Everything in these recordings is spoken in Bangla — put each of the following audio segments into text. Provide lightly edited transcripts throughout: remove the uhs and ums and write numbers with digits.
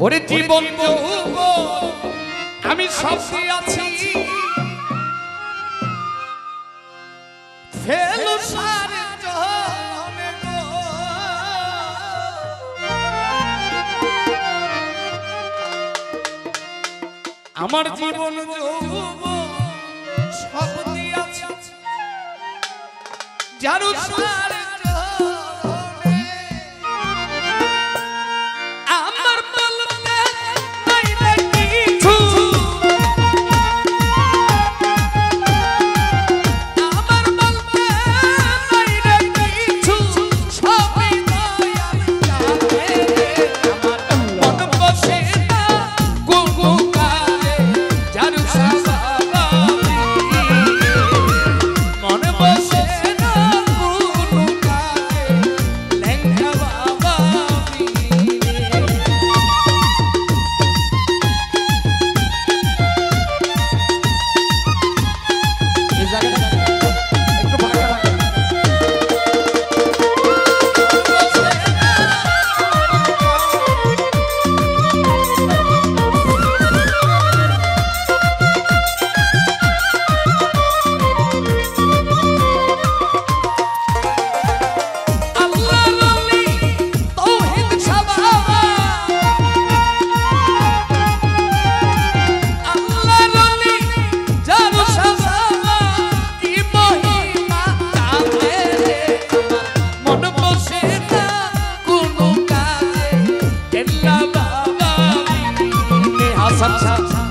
ওরে জীবন যৌবন আমি সব দিয়াছি ফেলো সারে জনে গো আমার জীবন যৌবন সব দিয়াছি জারু সারে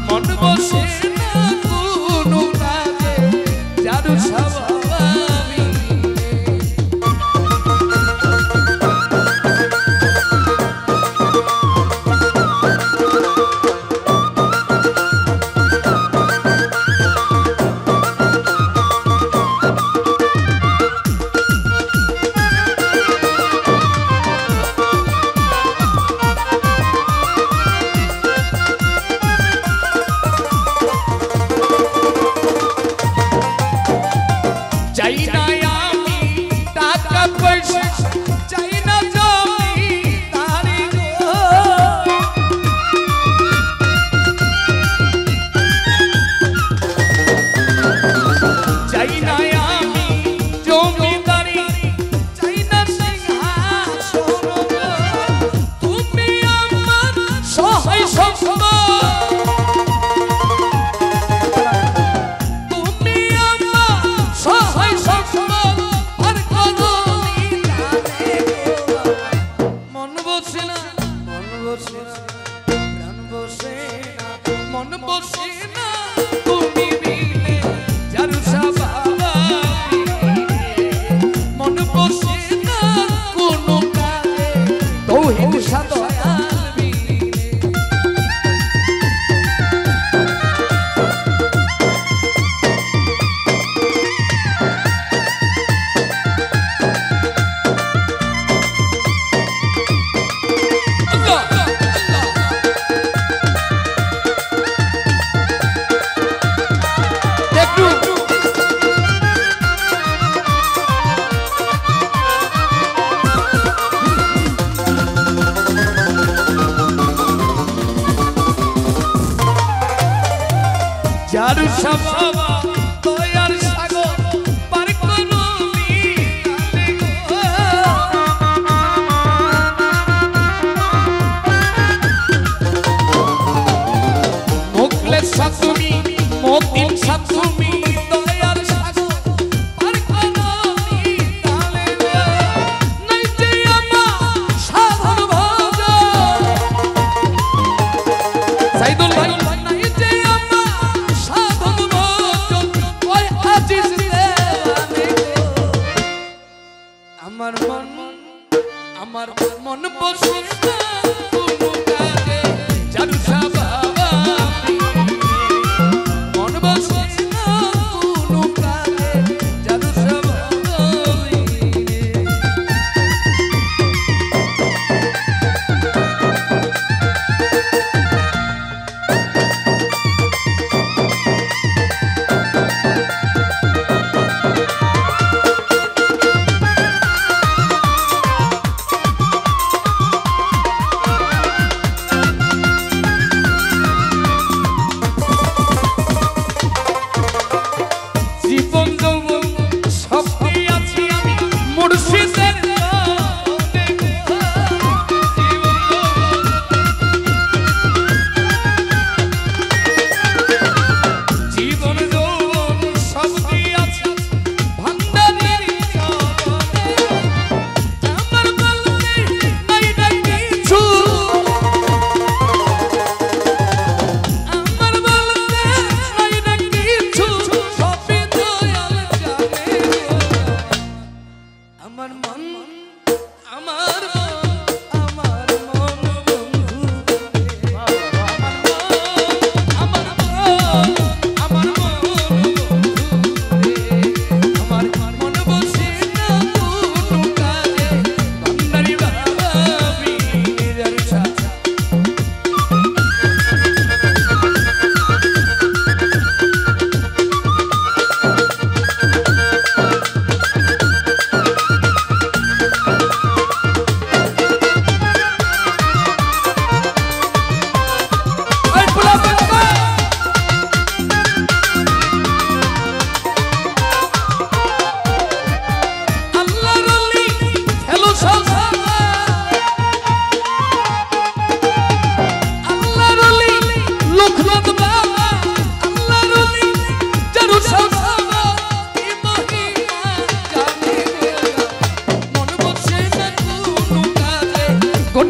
মন বসে না কোনো কাজে জাদু স্বভাবী মন বসে না তুমি মিলে জারু স্বভাবী মন বসে না কোনো কাজে তৌহিদ সাদয়া জারু স্বভাবা দয়ার সাগর পার করো মোকলে সাতুমি মতিন সাতুমি দয়ার সাগর পার করো নাই যে আমার সাধন ভজ সাইদুল ভাই আমার মন বসে না কোনো কাজে জাদু স্বভাবী মন বসে না কোনো কাজে জাদু স্বভাবী মুর্শিদের জীবন যৌবন সব দিয়াছে ভান্ডারের আমার বলতে নাই না কিছু আমার বলতে নাই না কিছু সবই দয়াল জানে আমার মন আমার Con